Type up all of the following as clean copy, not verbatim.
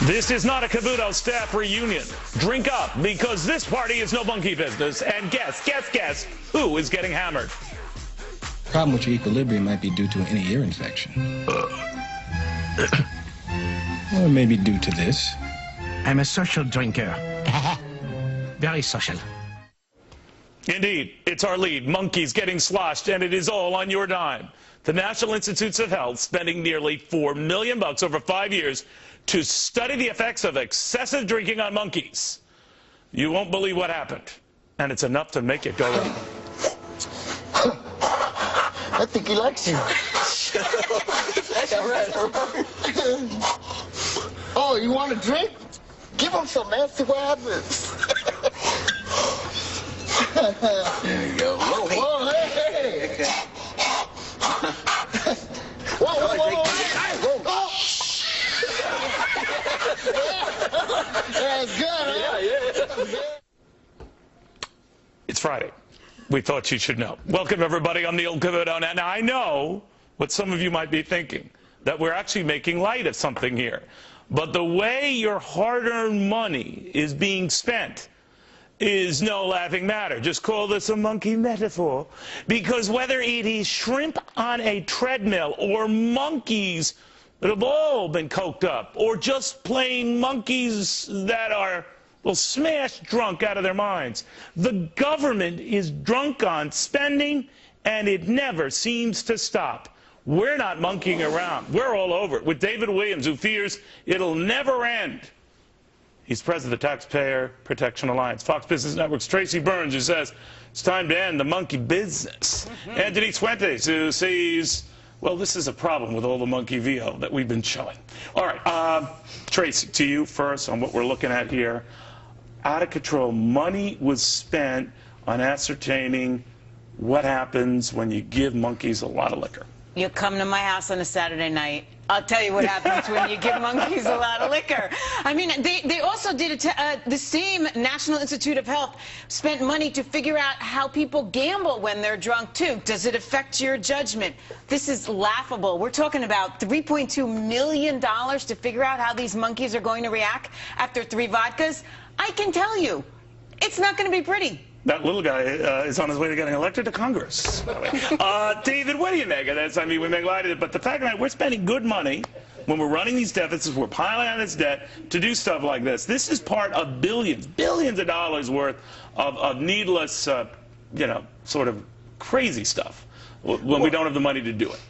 This is not a Cavuto staff reunion. Drink up, because this party is no monkey business. And guess who is getting hammered? Problem with your equilibrium might be due to any ear infection. Or maybe due to this. I'm a social drinker. Very social. Indeed, it's our lead. Monkeys getting sloshed, and it is all on your dime. The National Institutes of Health spending nearly $4 million over 5 years to study the effects of excessive drinking on monkeys. You won't believe what happened, and it's enough to make it go. I think he likes you. All right. Oh, you want a drink? Give him some, man. See what happens. There you go. Whoa, hey. Okay. Whoa. That's good, huh? Yeah. It's Friday. We thought you should know. Welcome, everybody. I'm Neil Cavuto. And I know what some of you might be thinking, that we're actually making light of something here. But the way your hard-earned money is being spent is no laughing matter. Just call this a monkey metaphor. Because whether it is shrimp on a treadmill or monkeys that have all been coked up, or just plain monkeys that are, well, smashed drunk out of their minds, the government is drunk on spending, and it never seems to stop. We're not monkeying around. We're all over it. With David Williams, who fears it'll never end. He's president of the Taxpayer Protection Alliance. Fox Business Network's Tracy Burns, who says it's time to end the monkey business. And Denise Fuentes, who sees, well, this is a problem with all the monkey VO that we've been showing. All right, Tracy, to you first on what we're looking at here. Out of control. Money was spent on ascertaining what happens when you give monkeys a lot of liquor. You come to my house on a Saturday night, I'll tell you what happens when you give monkeys a lot of liquor. I mean, they also did the same National Institute of Health spent money to figure out how people gamble when they're drunk, too. Does it affect your judgment? This is laughable. We're talking about $3.2 million to figure out how these monkeys are going to react after 3 vodkas. I can tell you, it's not going to be pretty. That little guy is on his way to getting elected to Congress. David, what do you make of this? I mean, we make light of it, but the fact that we're spending good money when we're running these deficits, we're piling on this debt to do stuff like this. This is part of billions of dollars worth of needless, you know, sort of crazy stuff when we don't have the money to do it.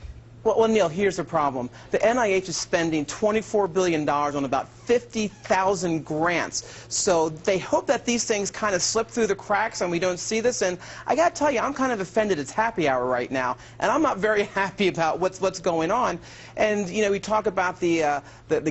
Well, Neil, here's the problem. The NIH is spending $24 billion on about 50,000 grants. So they hope that these things kind of slip through the cracks and we don't see this. And I got to tell you, I'm kind of offended it's happy hour right now. And I'm not very happy about what's going on. And, you know, we talk about the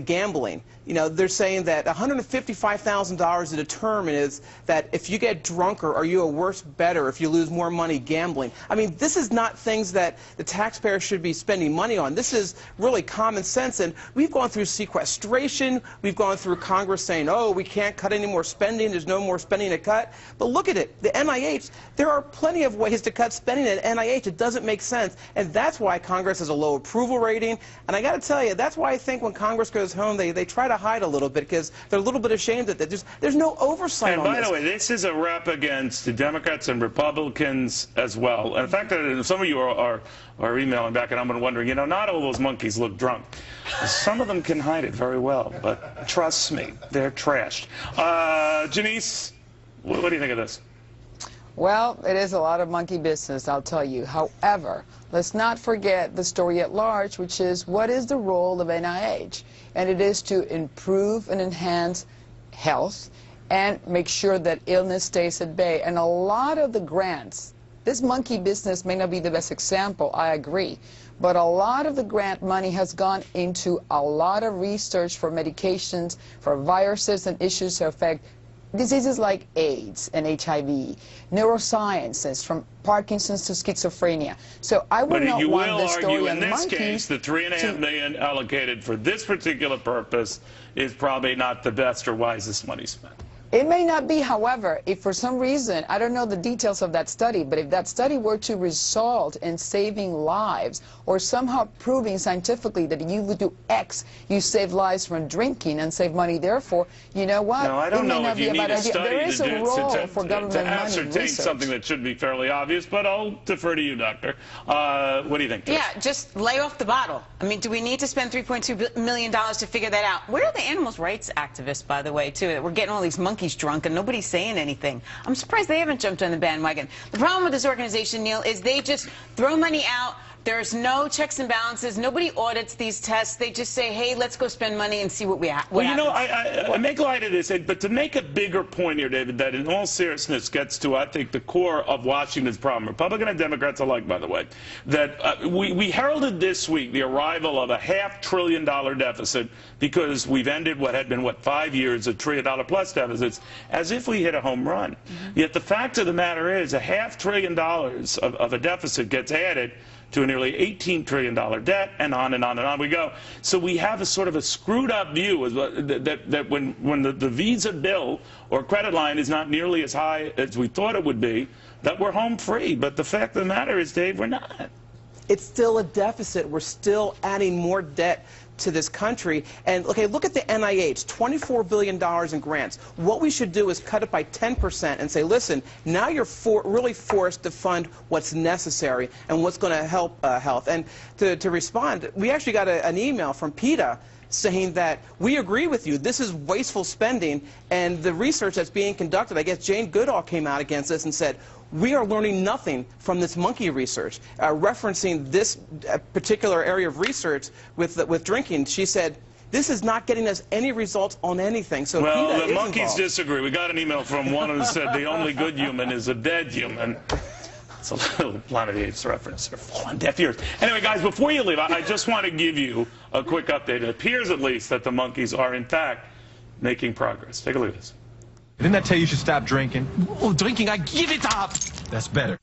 gambling. You know, they're saying that $155,000 to determine is that if you get drunker, are you a worse bettor if you lose more money gambling? I mean, this is not things that the taxpayer should be spending money on. This is really common sense. And we've gone through sequestration. We've gone through Congress saying, oh, we can't cut any more spending. There's no more spending to cut. But look at it. The NIH, there are plenty of ways to cut spending at NIH. It doesn't make sense. And that's why Congress has a low approval rating. And I got to tell you, that's why I think when Congress goes home, they try to hide a little bit because they're a little bit ashamed that there's no oversight on this. And by the way, this is a rep against the Democrats and Republicans as well. And in fact, some of you are emailing back, and I'm wondering, you know, not all those monkeys look drunk. Some of them can hide it very well, but trust me, they're trashed. Janice, what do you think of this? Well, it is a lot of monkey business, I'll tell you. However, let's not forget the story at large, which is what is the role of NIH? And it is to improve and enhance health and make sure that illness stays at bay. And a lot of the grants, this monkey business may not be the best example, I agree, but a lot of the grant money has gone into a lot of research for medications, for viruses and issues that affect diseases like AIDS and HIV, neurosciences from Parkinson's to schizophrenia. So I would not want this story on the monkeys. But you will argue in this case the $3.5 million allocated for this particular purpose is probably not the best or wisest money spent. It may not be, however, if for some reason, I don't know the details of that study, but if that study were to result in saving lives or somehow proving scientifically that you would do X, you save lives from drinking and save money, therefore, you know what? No, I don't know if you need a study there is a role for government to money ascertain research. something that should be fairly obvious, but I'll defer to you, Doctor. What do you think, Trish? Yeah, just lay off the bottle. I mean, do we need to spend $3.2 million to figure that out? Where are the animal rights activists, by the way, too? We're getting all these monkeys drunk and nobody's saying anything. I'm surprised they haven't jumped on the bandwagon. The problem with this organization, Neil, is they just throw money out. There's no checks and balances. Nobody audits these tests. They just say, hey, let's go spend money and see what we have. Well, you know, I make light of this, but to make a bigger point here, David, that in all seriousness gets to, I think, the core of Washington's problem, Republican and Democrats alike, by the way, that we heralded this week the arrival of a $500 billion deficit because we've ended what had been, 5 years of $1 trillion-plus deficits, as if we hit a home run. Mm-hmm. Yet the fact of the matter is $500 billion of a deficit gets added to a nearly $18 trillion debt, and on and on and on we go. So we have a sort of a screwed up view that when the Visa bill or credit line is not nearly as high as we thought it would be, that we're home free. But the fact of the matter is, Dave, we're not. It's still a deficit. We're still adding more debt to this country. And okay, look at the NIH, $24 billion in grants. What we should do is cut it by 10% and say, listen, now you're really forced to fund what's necessary and what's going to help health. And to respond, we actually got an email from PETA saying that we agree with you. This is wasteful spending, and the research that's being conducted, I guess Jane Goodall came out against this and said, we are learning nothing from this monkey research. Referencing this particular area of research with drinking, she said, this is not getting us any results on anything. So well, PETA the monkeys involved. Disagree. We got an email from one who said the only good human is a dead human. It's a little Planet of the Apes reference. They're full on deaf ears. Anyway, guys, before you leave, I just want to give you a quick update. It appears, at least, that the monkeys are, in fact, making progress. Take a look at this. Didn't that tell you should stop drinking? Oh, drinking, I give it up. That's better.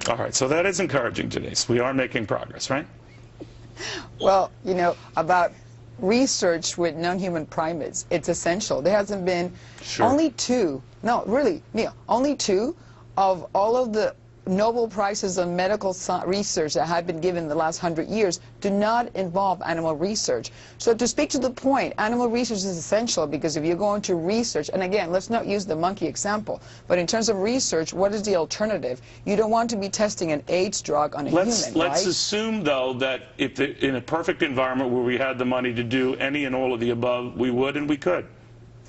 All right, so that is encouraging, Denise. We are making progress, right? Well, you know, about research with non-human primates, it's essential. There hasn't been only two, no, really, Neil, only two of all of the Nobel Prizes on medical research that have been given in the last 100 years do not involve animal research. So to speak to the point, animal research is essential because if you're going to research, and again, let's not use the monkey example, but in terms of research, what is the alternative? You don't want to be testing an AIDS drug on a human, right? Let's assume, though, that if in a perfect environment where we had the money to do any and all of the above, we would and we could.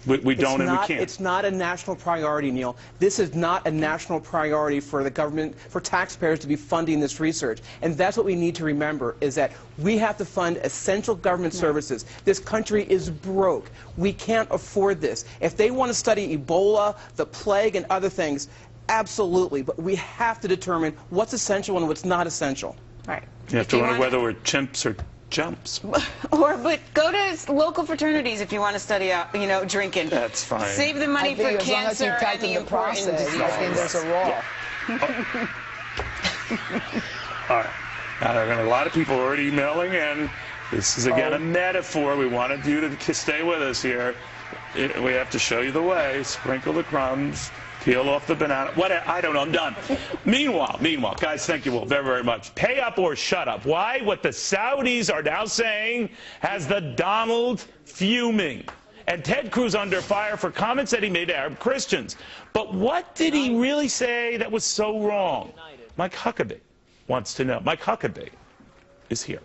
We don't and we can't. It's not a national priority, Neil. This is not a national priority for the government, for taxpayers to be funding this research. And that's what we need to remember, is that we have to fund essential government services. This country is broke. We can't afford this. If they want to study Ebola, the plague, and other things, absolutely. But we have to determine what's essential and what's not essential. Right. You have to wonder whether we're chimps or jumps. But go to local fraternities if you want to study out, you know, drinking. That's fine. Save the money for cancer and the important diseases. I think there's a role. All right. Now, there are a lot of people already emailing in. This is, again, a metaphor. We wanted you to stay with us here. We have to show you the way. Sprinkle the crumbs. Peel off the banana. What? I don't know. I'm done. Meanwhile, guys, thank you all very, very much. Pay up or shut up. Why? What the Saudis are now saying has the Donald fuming. And Ted Cruz under fire for comments that he made to Arab Christians. But what did he really say that was so wrong? Mike Huckabee wants to know. Mike Huckabee is here.